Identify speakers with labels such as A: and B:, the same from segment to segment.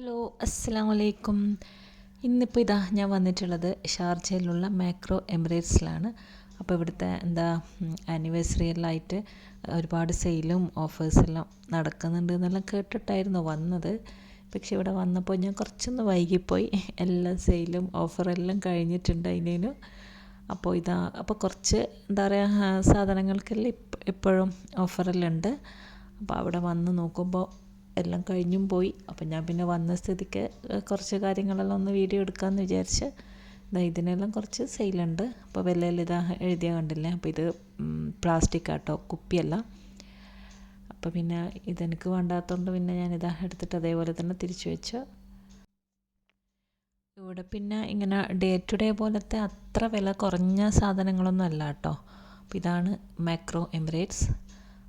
A: Hello, അസ്സലാമു അലൈക്കും. ഇന്നിപ്പോൾ ഞാൻ വന്നിട്ടുള്ളത് ഷാർജയിലുള്ള മാക്രോ എമിറേറ്റ്സിലാണ്. അപ്പോൾ ഇവിടുത്തെ ആനിവേഴ്സറി എല്ലാം ആയിട്ട് ഒരുപാട് സെയിലും ഓഫേഴ്സെല്ലാം നടക്കുന്നുണ്ട് എന്നെല്ലാം കേട്ടിട്ടായിരുന്നു വന്നത്. പക്ഷെ ഇവിടെ വന്നപ്പോൾ ഞാൻ കുറച്ചൊന്ന് വൈകിപ്പോയി. എല്ലാ സെയിലും ഓഫറെല്ലാം കഴിഞ്ഞിട്ടുണ്ട് അതിനു. അപ്പോൾ കുറച്ച് സാധനങ്ങൾക്കെല്ലാം ഇപ്പോഴും ഓഫറെല്ലാം ഉണ്ട്. അപ്പോൾ അവിടെ വന്ന് നോക്കുമ്പോൾ എല്ലാം കഴിഞ്ഞും പോയി. അപ്പം ഞാൻ പിന്നെ വന്ന സ്ഥിതിക്ക് കുറച്ച് കാര്യങ്ങളെല്ലാം ഒന്ന് വീഡിയോ എടുക്കാമെന്ന് വിചാരിച്ച് ഇതിനെല്ലാം കുറച്ച് സെയിലുണ്ട്. അപ്പോൾ വിലയിൽ എഴുതിയ കണ്ടില്ലേ. അപ്പോൾ ഇത് പ്ലാസ്റ്റിക് ആട്ടോ, കുപ്പിയല്ല. അപ്പോൾ പിന്നെ ഇതെനിക്ക് വേണ്ടാത്തതുകൊണ്ട് പിന്നെ ഞാനിതാ എടുത്തിട്ട് അതേപോലെ തന്നെ തിരിച്ചു വെച്ചു. ഇവിടെ പിന്നെ ഇങ്ങനെ ഡേ ടു ഡേ പോലത്തെ അത്ര വില കുറഞ്ഞ സാധനങ്ങളൊന്നും അല്ല കേട്ടോ. അപ്പോൾ ഇതാണ് മാക്രോ എമിറേറ്റ്സ്.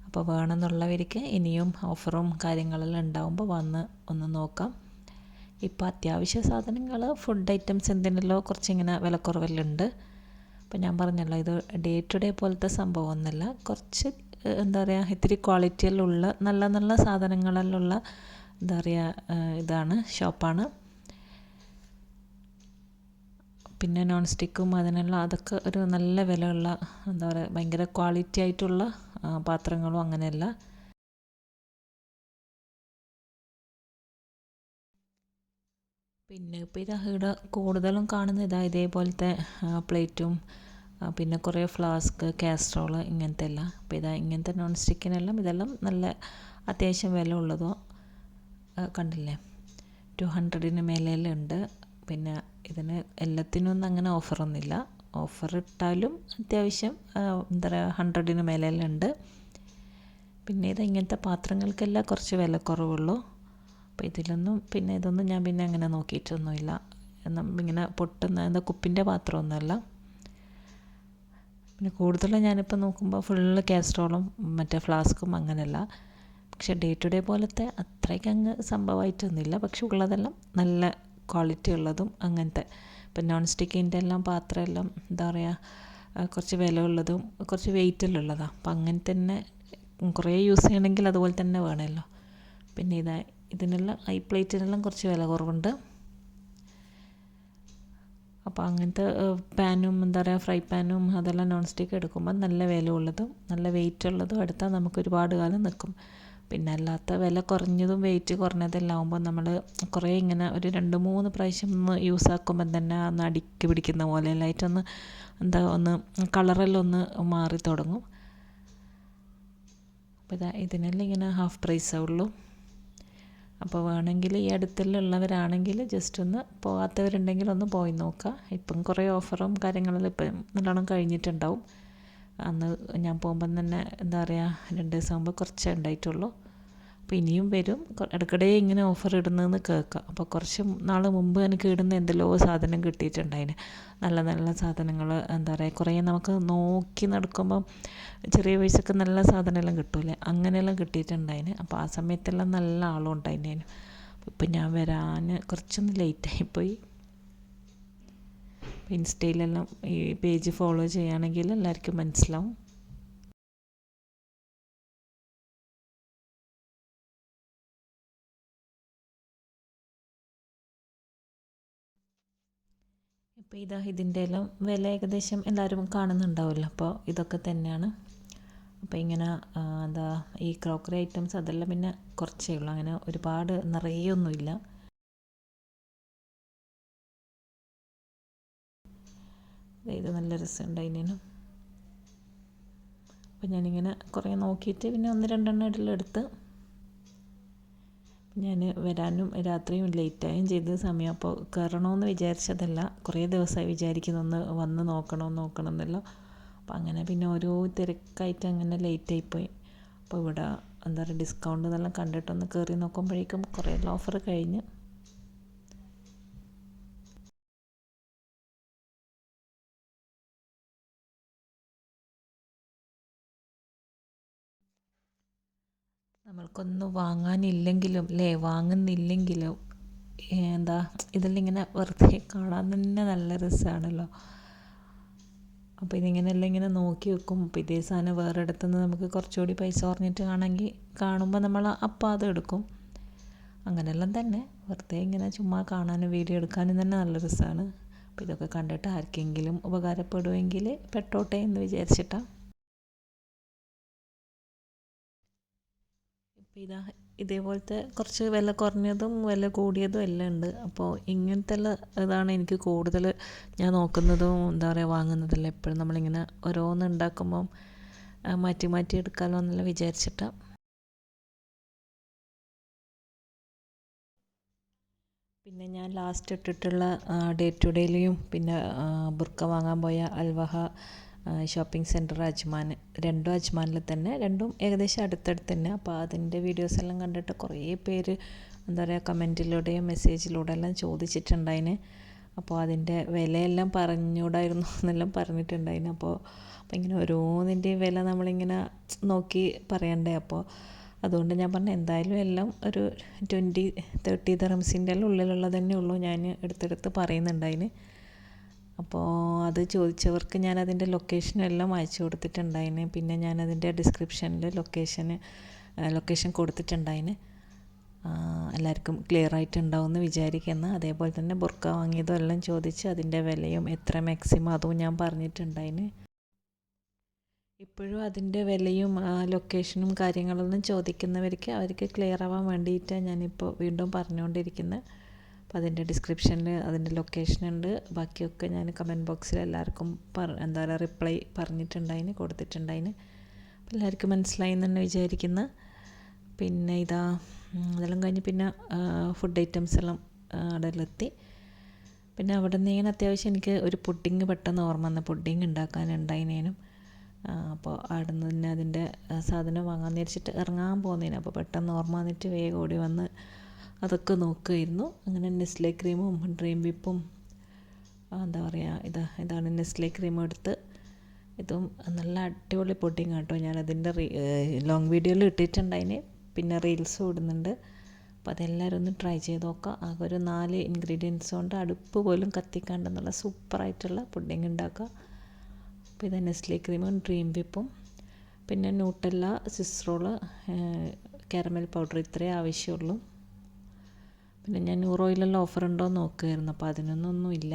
A: അപ്പോൾ വേണമെന്നുള്ളവർക്ക് ഇനിയും ഓഫറും കാര്യങ്ങളെല്ലാം ഉണ്ടാകുമ്പോൾ വന്ന് ഒന്ന് നോക്കാം. ഇപ്പോൾ അത്യാവശ്യ സാധനങ്ങൾ, ഫുഡ് ഐറ്റംസ് എന്തിനല്ലോ കുറച്ചിങ്ങനെ വിലക്കുറവെല്ലാം ഉണ്ട്. അപ്പോൾ ഞാൻ പറഞ്ഞല്ലോ, ഇത് ഡേ ടു ഡേ പോലത്തെ സംഭവമൊന്നുമല്ല. കുറച്ച് ഇത്തിരി ക്വാളിറ്റിയിലുള്ള നല്ല നല്ല സാധനങ്ങളിലുള്ള ഇതാണ് ഷോപ്പാണ്. പിന്നെ നോൺ സ്റ്റിക്കും അതൊക്കെ ഒരു നല്ല വിലയുള്ള ഭയങ്കര ക്വാളിറ്റി ആയിട്ടുള്ള പാത്രങ്ങളും അങ്ങനെയല്ല. പിന്നെ ഇപ്പോൾ ഇവിടെ കൂടുതലും കാണുന്ന ഇതേപോലത്തെ പ്ലേറ്റും പിന്നെ കുറേ ഫ്ലാസ്ക്, കാസ്ട്രോൾ ഇങ്ങനത്തെ എല്ലാം. അപ്പോൾ ഇങ്ങനത്തെ നോൺ സ്റ്റിക്കിനെല്ലാം ഇതെല്ലാം നല്ല അത്യാവശ്യം വില ഉള്ളതോ കണ്ടില്ലേ, 200-ന് മേലെയെല്ലാം ഉണ്ട്. പിന്നെ ഇതിന് എല്ലാത്തിനൊന്നും അങ്ങനെ ഓഫറൊന്നുമില്ല. ഓഫർ ഇട്ടാലും അത്യാവശ്യം 100-ന് മേലെയെല്ലാം ഉണ്ട്. പിന്നെ ഇങ്ങനത്തെ പാത്രങ്ങൾക്കെല്ലാം കുറച്ച് വില കുറവുള്ളൂ. അപ്പോൾ ഇതൊന്നും ഞാൻ പിന്നെ അങ്ങനെ നോക്കിയിട്ടൊന്നുമില്ല. ഇങ്ങനെ പൊട്ടുന്ന കുപ്പിൻ്റെ പാത്രമൊന്നുമല്ല. പിന്നെ കൂടുതലും ഞാനിപ്പോൾ നോക്കുമ്പോൾ ഫുള്ള് കാസ്ട്രോളും മറ്റേ ഫ്ലാസ്കും അങ്ങനെയല്ല. പക്ഷേ ഡേ ടു ഡേ പോലത്തെ അത്രയ്ക്ക് അങ്ങ് സംഭവമായിട്ടൊന്നുമില്ല. പക്ഷെ ഉള്ളതെല്ലാം നല്ല ക്വാളിറ്റി ഉള്ളതും അങ്ങനത്തെ. ഇപ്പം നോൺ സ്റ്റിക്കിൻ്റെ എല്ലാം പാത്രമെല്ലാം കുറച്ച് വില ഉള്ളതും കുറച്ച് വെയിറ്റിലുള്ളതാണ്. അപ്പം അങ്ങനെ തന്നെ കുറേ യൂസ് ചെയ്യണമെങ്കിൽ അതുപോലെ തന്നെ വേണമല്ലോ. പിന്നെ ഇതിനെല്ലാം പ്ലേറ്റിനെല്ലാം കുറച്ച് വില കുറവുണ്ട്. അപ്പോൾ അങ്ങനത്തെ പാനും ഫ്രൈ പാനും അതെല്ലാം നോൺ സ്റ്റിക്ക് എടുക്കുമ്പോൾ നല്ല വില ഉള്ളതും നല്ല വെയിറ്റ് ഉള്ളതും എടുത്താൽ നമുക്ക് ഒരുപാട് കാലം നിൽക്കും. പിന്നെ അല്ലാത്ത വില കുറഞ്ഞതും വെയിറ്റ് കുറഞ്ഞതെല്ലാം ആകുമ്പോൾ നമ്മൾ കുറേ ഇങ്ങനെ ഒരു 2-3 പ്രാവശ്യം ഒന്ന് യൂസ് ആക്കുമ്പോൾ തന്നെ ഒന്ന് അടുക്കി പിടിക്കുന്ന പോലെ എല്ലായിട്ടൊന്ന് ഒന്ന് കളറെല്ലാം ഒന്ന് മാറി തുടങ്ങും. അപ്പോൾ ഇതിനെല്ലാം ഇങ്ങനെ ഹാഫ് പ്രൈസേ ഉള്ളൂ. അപ്പോൾ വേണമെങ്കിൽ ഈ അടുത്തെല്ലാം ഉള്ളവരാണെങ്കിൽ ജസ്റ്റ് ഒന്ന് പോകാത്തവരുണ്ടെങ്കിൽ ഒന്ന് പോയി നോക്കുക. ഇപ്പം കുറേ ഓഫറും കാര്യങ്ങളെല്ലാം ഇപ്പം നല്ലോണം കഴിഞ്ഞിട്ടുണ്ടാവും. അന്ന് ഞാൻ പോകുമ്പം തന്നെ 2 ദിവസം മുമ്പ് കുറച്ചേ ഉണ്ടായിട്ടുള്ളൂ. അപ്പോൾ ഇനിയും വരും. ഇടയ്ക്കിടെ ഇങ്ങനെ ഓഫർ ഇടുന്നതെന്ന് കേൾക്കാം. അപ്പോൾ കുറച്ച് നാൾ മുമ്പ് എനിക്ക് ഇടുന്ന എന്തെല്ലോ സാധനം കിട്ടിയിട്ടുണ്ടായിന്. നല്ല നല്ല സാധനങ്ങൾ കുറേ നമുക്ക് നോക്കി നടക്കുമ്പം ചെറിയ പൈസക്ക് നല്ല സാധനമെല്ലാം കിട്ടൂലേ, അങ്ങനെയെല്ലാം കിട്ടിയിട്ടുണ്ടായിന്. അപ്പോൾ ആ സമയത്തെല്ലാം നല്ല ആളും ഉണ്ടായിന്. ഇപ്പം ഞാൻ വരാൻ കുറച്ചൊന്ന് ലേറ്റായിപ്പോയി. ഇൻസ്റ്റയിലെല്ലാം ഈ പേജ് ഫോളോ ചെയ്യുകയാണെങ്കിൽ എല്ലാവർക്കും മനസ്സിലാവും. ഇപ്പോൾ ഇതിൻ്റെ എല്ലാം വില ഏകദേശം എല്ലാവരും കാണുന്നുണ്ടാവുമല്ലോ. അപ്പോൾ ഇതൊക്കെ തന്നെയാണ്. അപ്പോൾ ഇങ്ങനെ ഈ ക്രോക്കറി ഐറ്റംസ് അതെല്ലാം പിന്നെ കുറച്ചേ ഉള്ളൂ, അങ്ങനെ ഒരുപാട് നിറയൊന്നുമില്ല. ഇത് നല്ല രസമുണ്ട് അതിനും. അപ്പോൾ ഞാനിങ്ങനെ കുറേ നോക്കിയിട്ട് പിന്നെ 1-2 ഇടലെടുത്ത് ഞാൻ വരാനും രാത്രിയും ലേറ്റായും ചെയ്ത സമയം. അപ്പോൾ കയറണമെന്ന് വിചാരിച്ചതല്ല, കുറേ ദിവസമായി വിചാരിക്കുന്നൊന്ന് വന്ന് നോക്കണം എന്നല്ലോ. അപ്പോൾ അങ്ങനെ പിന്നെ ഓരോ തിരക്കായിട്ട് അങ്ങനെ ലേറ്റായിപ്പോയി. അപ്പോൾ ഇവിടെ ഡിസ്കൗണ്ട് എന്നെല്ലാം കണ്ടിട്ടൊന്ന് കയറി നോക്കുമ്പോഴേക്കും കുറേ ഓഫർ കഴിഞ്ഞ്. നമ്മൾക്കൊന്നും വാങ്ങുന്നില്ലെങ്കിലും ഇതെല്ലാം ഇങ്ങനെ വെറുതെ കാണാൻ തന്നെ നല്ല രസമാണല്ലോ. അപ്പോൾ ഇതിങ്ങനെയെല്ലാം ഇങ്ങനെ നോക്കി വെക്കും. അപ്പോൾ ഇതേ സാധനം വേറെ ഇടത്തുനിന്ന് നമുക്ക് കുറച്ചുകൂടി പൈസ കുറഞ്ഞിട്ട് കാണുമ്പോൾ നമ്മൾ അപ്പം അത് എടുക്കും. അങ്ങനെയെല്ലാം തന്നെ വെറുതെ ഇങ്ങനെ ചുമ്മാ കാണാനും വീഡിയോ എടുക്കാനും തന്നെ നല്ല രസമാണ്. അപ്പോൾ ഇതൊക്കെ കണ്ടിട്ട് ആർക്കെങ്കിലും ഉപകാരപ്പെടുമെങ്കിൽ പെട്ടോട്ടെ എന്ന് വിചാരിച്ചിട്ടാണ്. ഇപ്പോൾ ഇതേപോലത്തെ കുറച്ച് വില കുറഞ്ഞതും വില കൂടിയതും എല്ലാം ഉണ്ട്. അപ്പോൾ ഇങ്ങനത്തെ ഇതാണ് എനിക്ക് കൂടുതൽ ഞാൻ നോക്കുന്നതും എന്താ പറയുക വാങ്ങുന്നതെല്ലാം. എപ്പോഴും നമ്മളിങ്ങനെ ഓരോന്ന് ഉണ്ടാക്കുമ്പം മാറ്റി മാറ്റി എടുക്കാമല്ലോ എന്നെല്ലാം വിചാരിച്ചിട്ടാണ്. പിന്നെ ഞാൻ ലാസ്റ്റ് ഇട്ടിട്ടുള്ള ഡേ ടു ഡേയിലെയും പിന്നെ ബുർക്ക വാങ്ങാൻ പോയ അൽവഹ ഷോപ്പിംഗ് സെൻറ്റർ അജ്മാൻ, രണ്ടും അജ്മാനിൽ തന്നെ, രണ്ടും ഏകദേശം അടുത്തടുത്ത് തന്നെ. അപ്പോൾ അതിൻ്റെ വീഡിയോസ് എല്ലാം കണ്ടിട്ട് കുറേ പേര് എന്താ പറയുക കമൻറ്റിലൂടെയും മെസ്സേജിലൂടെ എല്ലാം ചോദിച്ചിട്ടുണ്ടായിന്. അപ്പോൾ അതിൻ്റെ വിലയെല്ലാം പറഞ്ഞുകൂടായിരുന്നു എന്നെല്ലാം പറഞ്ഞിട്ടുണ്ടായിന്. അപ്പോൾ ഇങ്ങനെ ഓരോന്നിൻ്റെയും വില നമ്മളിങ്ങനെ നോക്കി പറയണ്ടേ. അപ്പോൾ അതുകൊണ്ട് ഞാൻ പറഞ്ഞു എന്തായാലും എല്ലാം ഒരു 20-30 ദിർഹംസിൻ്റെ എല്ലാം ഉള്ളിലുള്ളത് തന്നെ ഉള്ളൂ ഞാൻ എടുത്തെടുത്ത് പറയുന്നുണ്ടായിന്. അപ്പോൾ അത് ചോദിച്ചവർക്ക് ഞാൻ അതിൻ്റെ ലൊക്കേഷനെല്ലാം അയച്ചു കൊടുത്തിട്ടുണ്ടായിന്. പിന്നെ ഞാനതിൻ്റെ ഡിസ്ക്രിപ്ഷനിൽ ലൊക്കേഷൻ കൊടുത്തിട്ടുണ്ടായിന്. എല്ലാവർക്കും ക്ലിയർ ആയിട്ടുണ്ടാവുമെന്ന് വിചാരിക്കുന്നു. അതേപോലെ തന്നെ ബുർക്ക വാങ്ങിയതും എല്ലാം ചോദിച്ച് അതിൻ്റെ വിലയും എത്ര മാക്സിമം അതും ഞാൻ പറഞ്ഞിട്ടുണ്ടായിന്. ഇപ്പോഴും അതിൻ്റെ വിലയും ലൊക്കേഷനും കാര്യങ്ങളൊന്നും ചോദിക്കുന്നവർക്ക് അവർക്ക് ക്ലിയർ ആവാൻ വേണ്ടിയിട്ടാണ് ഞാനിപ്പോൾ വീണ്ടും പറഞ്ഞുകൊണ്ടിരിക്കുന്നത്. അപ്പോൾ അതിൻ്റെ ഡിസ്ക്രിപ്ഷനിൽ അതിൻ്റെ ലൊക്കേഷൻ ഉണ്ട്. ബാക്കിയൊക്കെ ഞാൻ കമൻറ്റ് ബോക്സിൽ എല്ലാവർക്കും എന്താ പറയുക റിപ്ലൈ പറഞ്ഞിട്ടുണ്ടായിന്, കൊടുത്തിട്ടുണ്ടായിന്. അപ്പോൾ എല്ലാവർക്കും മനസ്സിലായി എന്ന് തന്നെ വിചാരിക്കുന്നു. പിന്നെ അതെല്ലാം കഴിഞ്ഞ് പിന്നെ ഫുഡ് ഐറ്റംസ് എല്ലാം അവിടെയെത്തി. പിന്നെ അവിടെ നിന്ന് ഇങ്ങനെ അത്യാവശ്യം എനിക്ക് ഒരു പുഡിങ് പെട്ടെന്ന് ഓർമ്മ വന്ന പുഡിങ് ഉണ്ടാക്കാനുണ്ടായിനേനും. അപ്പോൾ അവിടെ നിന്ന് തന്നെ അതിൻ്റെ സാധനം വാങ്ങാൻ നേരിച്ചിട്ട് ഇറങ്ങാൻ പോകുന്നതിന് അപ്പോൾ പെട്ടെന്ന് ഓർമ്മ വന്നിട്ട് വേഗം ഓടി വന്ന് അതൊക്കെ നോക്കുമായിരുന്നു. അങ്ങനെ നെസ്ലെ ക്രീമും ഡ്രീം വിപ്പും എന്താ പറയുക ഇതാണ് നെസ്ലെ ക്രീം എടുത്ത്. ഇതും നല്ല അടിപൊളി പുഡിങ് കേട്ടോ. ഞാനതിൻ്റെ ലോങ് വീഡിയോയിൽ ഇട്ടിട്ടുണ്ടായിന്, പിന്നെ റീൽസും ഇടുന്നുണ്ട്. അപ്പോൾ അതെല്ലാവരും ഒന്ന് ട്രൈ ചെയ്ത് നോക്കുക. ആകെ ഒരു 4 ഇൻഗ്രീഡിയൻസ് കൊണ്ട് അടുപ്പ് പോലും കത്തിക്കാണ്ട് നല്ല സൂപ്പറായിട്ടുള്ള പുഡിങ് ഉണ്ടാക്കുക. അപ്പോൾ ഇത് നെസ്ലെ ക്രീമും ഡ്രീം വിപ്പും പിന്നെ Nutella, Swiss roll, caramel powder ഇത്രയേ ആവശ്യമുള്ളൂ. പിന്നെ ഞാൻ 100 ഓയിലെല്ലാം ഓഫർ ഉണ്ടോ എന്ന് നോക്കുമായിരുന്നു. അപ്പോൾ അതിനൊന്നും ഇല്ല.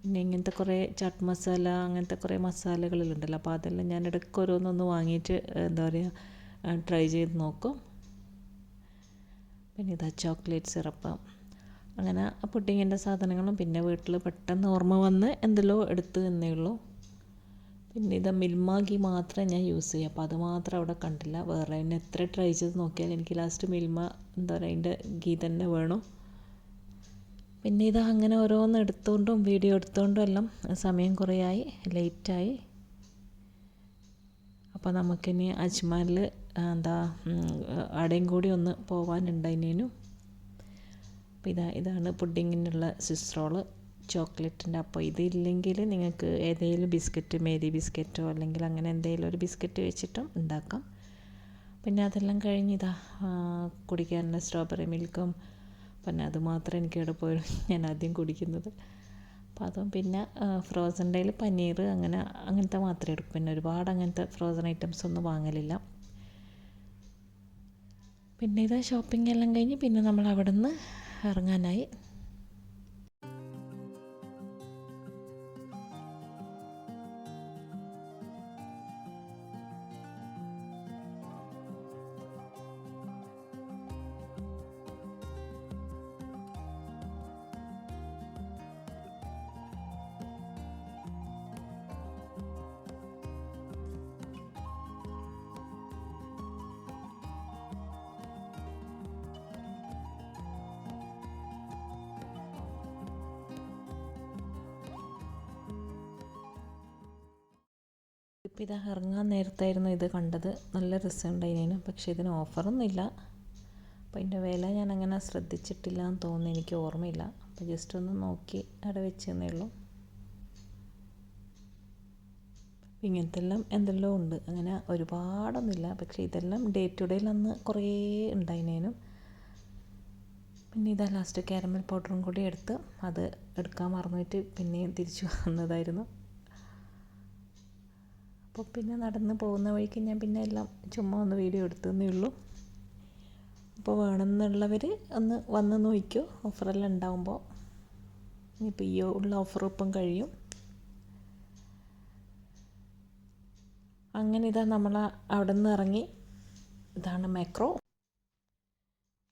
A: പിന്നെ ഇങ്ങനത്തെ കുറേ ചാട്ട് മസാല അങ്ങനത്തെ കുറേ മസാലകളുണ്ടല്ലോ. അപ്പോൾ അതെല്ലാം ഞാൻ ഇടയ്ക്ക് ഓരോന്നൊന്ന് വാങ്ങിയിട്ട് എന്താ പറയുക ട്രൈ ചെയ്ത് നോക്കും. പിന്നെ ചോക്ലേറ്റ് സിറപ്പ്, അങ്ങനെ പുഡിങ്ങിൻ്റെ സാധനങ്ങളും പിന്നെ വീട്ടിൽ പെട്ടെന്ന് ഓർമ്മ വന്ന് എന്തെല്ലോ എടുത്ത് എന്നേ ഉള്ളൂ. പിന്നെ മിൽമ ഗീ മാത്രമേ ഞാൻ യൂസ് ചെയ്യും. അപ്പോൾ അത് മാത്രം അവിടെ കണ്ടില്ല. വേറെ പിന്നെ എത്ര ട്രൈ ചെയ്ത് നോക്കിയാൽ എനിക്ക് ലാസ്റ്റ് മിൽമ എന്താ പറയുക അതിൻ്റെ ഗീ തന്നെ വേണം. പിന്നെ അങ്ങനെ ഓരോന്ന് എടുത്തുകൊണ്ടും വീഡിയോ എടുത്തുകൊണ്ടും എല്ലാം സമയം കുറേയായി, ലേറ്റായി. അപ്പോൾ നമുക്കിനി അജ്മാനിൽ അവിടെയും കൂടി ഒന്ന് പോകാനുണ്ടായിനേനും. അപ്പോൾ ഇതാണ് പുഡിങ്ങിനുള്ള സ്വിസ് റോള് ചോക്ലേറ്റിൻ്റെ. അപ്പോൾ ഇതില്ലെങ്കിൽ നിങ്ങൾക്ക് ഏതെങ്കിലും ബിസ്ക്കറ്റ്, മേരി ബിസ്ക്കറ്റോ അല്ലെങ്കിൽ അങ്ങനെ എന്തെങ്കിലും ഒരു ബിസ്ക്കറ്റ് വെച്ചിട്ടും ഉണ്ടാക്കാം. പിന്നെ അതെല്ലാം കഴിഞ്ഞ് കുടിക്കാനുള്ള സ്ട്രോബെറി മിൽക്കും, പിന്നെ അത് മാത്രം എനിക്ക് ഇവിടെ പോയി ഞാൻ ആദ്യം കുടിക്കുന്നത്. അപ്പോൾ അതും പിന്നെ ഫ്രോസൺ ഡേയിൽ പനീർ അങ്ങനത്തെ മാത്രമേ എടുക്കും. പിന്നെ ഒരുപാട് അങ്ങനത്തെ ഫ്രോസൺ ഐറ്റംസ് ഒന്നും വാങ്ങലില്ല. പിന്നെ ഷോപ്പിംഗ് എല്ലാം കഴിഞ്ഞ് പിന്നെ നമ്മൾ അവിടെ നിന്ന് ഇറങ്ങാനായി. ഇപ്പോൾ ഇറങ്ങാൻ നേരത്തായിരുന്നു ഇത് കണ്ടത്. നല്ല രസമുണ്ടായിരുന്നു. പക്ഷേ ഇതിന് ഓഫറൊന്നും ഇല്ല. അപ്പോൾ അതിൻ്റെ വില ഞാൻ അങ്ങനെ ശ്രദ്ധിച്ചിട്ടില്ല എന്ന് തോന്നുന്നു, എനിക്ക് ഓർമ്മയില്ല. അപ്പോൾ ജസ്റ്റ് ഒന്ന് നോക്കി അവിടെ വെച്ചെന്നേ ഉള്ളൂ. ഇങ്ങനത്തെ എല്ലാം എന്തെല്ലാം ഉണ്ട്, അങ്ങനെ ഒരുപാടൊന്നുമില്ല. പക്ഷേ ഇതെല്ലാം ഡേ ടു ഡേയിൽ അന്ന് കുറേ ഉണ്ടായിനേനും. പിന്നെ ലാസ്റ്റ് കാരമൽ പൗഡറും കൂടി എടുത്ത് അത് എടുക്കാൻ മറന്നിട്ട് പിന്നെയും തിരിച്ചു വന്നതായിരുന്നു. അപ്പോൾ പിന്നെ നടന്ന് പോകുന്ന വഴിക്ക് ഞാൻ പിന്നെ എല്ലാം ചുമ്മാ ഒന്ന് വീഡിയോ എടുത്തതേ ഉള്ളൂ. അപ്പോൾ വേണമെന്നുള്ളവർ ഒന്ന് വന്ന് നോക്കിയോ, ഓഫറെല്ലാം ഉണ്ടാകുമ്പോൾ. ഇനിയിപ്പോൾ ഈ ഉള്ള ഓഫർ ഇപ്പം കഴിയും. അങ്ങനെ ഇതാ നമ്മൾ അവിടെ നിന്ന് ഇറങ്ങി. ഇതാണ് മാക്രോ.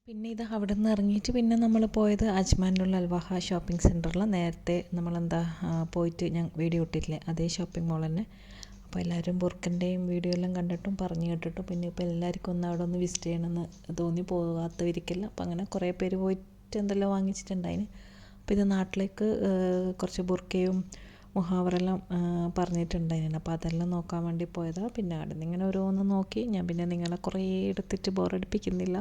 A: പിന്നെ ഇത് അവിടെ നിന്ന് ഇറങ്ങിയിട്ട് പിന്നെ നമ്മൾ പോയത് അജ്മാനിലുള്ള അൽവാഹ ഷോപ്പിംഗ് സെൻറ്ററിൽ. നേരത്തെ നമ്മളെന്താ പോയിട്ട് ഞാൻ വീഡിയോ ഇട്ടിട്ടില്ലേ, അതേ ഷോപ്പിംഗ് മോൾ തന്നെ. അപ്പോൾ എല്ലാവരും ബുർക്കൻ്റെയും വീഡിയോ എല്ലാം കണ്ടിട്ടും പറഞ്ഞു കേട്ടിട്ടും പിന്നെ ഇപ്പോൾ എല്ലാവർക്കും ഒന്ന് അവിടെ ഒന്ന് വിസിറ്റ് ചെയ്യണമെന്ന് തോന്നി, പോകാത്തവരിക്കല്ല. അപ്പോൾ അങ്ങനെ കുറേ പേര് പോയിട്ട് എന്തെല്ലാം വാങ്ങിച്ചിട്ടുണ്ടായിന്. അപ്പോൾ ഇത് നാട്ടിലേക്ക് കുറച്ച് ബുർക്കയും മുഹാവറെല്ലാം പറഞ്ഞിട്ടുണ്ടായിരുന്നു. അപ്പോൾ അതെല്ലാം നോക്കാൻ വേണ്ടി പോയതാണ്. പിന്നെ അവിടെ നിന്ന് ഇങ്ങനെ ഓരോന്ന് നോക്കി. ഞാൻ പിന്നെ നിങ്ങളെ കുറേ എടുത്തിട്ട് ബോറടിപ്പിക്കുന്നില്ല.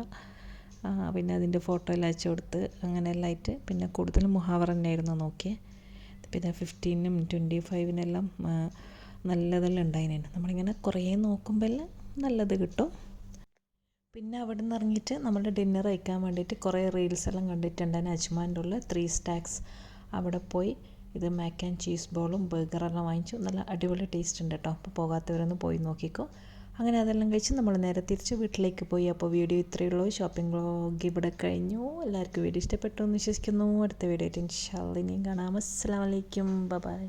A: പിന്നെ അതിൻ്റെ ഫോട്ടോ എല്ലാം അയച്ചു കൊടുത്ത് അങ്ങനെയെല്ലാം ആയിട്ട് പിന്നെ കൂടുതലും മുഹാവറ തന്നെയായിരുന്നു നോക്കിയത്. പിന്നെ 15-നും 25-നെല്ലാം നല്ലതെല്ലാം ഉണ്ടായിരുന്നു. നമ്മളിങ്ങനെ കുറേ നോക്കുമ്പോൾ എല്ലാം നല്ലത് കിട്ടും. പിന്നെ അവിടെ നിന്ന് ഇറങ്ങിയിട്ട് നമ്മൾ ഡിന്നർ കഴിക്കാൻ വേണ്ടിയിട്ട് കുറേ റീൽസ് എല്ലാം കണ്ടിട്ടുണ്ടായിരുന്നു. അജ്മാൻ്റെ ഉള്ള 3 സ്റ്റാക്സ് അവിടെ പോയി ഇത് മാക്ക് ആൻഡ് ചീസ് ബോളും ബർഗറെല്ലാം വാങ്ങിച്ചു. നല്ല അടിപൊളി ടേസ്റ്റ് ഉണ്ട് കേട്ടോ. അപ്പോൾ പോകാത്തവരൊന്ന് പോയി നോക്കിക്കോ. അങ്ങനെ അതെല്ലാം കഴിച്ച് നമ്മൾ നേരെ തിരിച്ച് വീട്ടിലേക്ക് പോയി. അപ്പോൾ വീഡിയോ ഇത്രയേ ഉള്ളൂ. ഷോപ്പിംഗ് വ്ളോഗ് ഇവിടെ കഴിഞ്ഞു. എല്ലാവർക്കും വീഡിയോ ഇഷ്ടപ്പെട്ടു എന്ന് വിശ്വസിക്കുന്നു. അടുത്ത വീഡിയോ ആയിട്ട് ഇൻഷാ അല്ലാഹ് ഇനിയും കാണാം. അസ്സലാമു അലൈക്കും, ബൈ.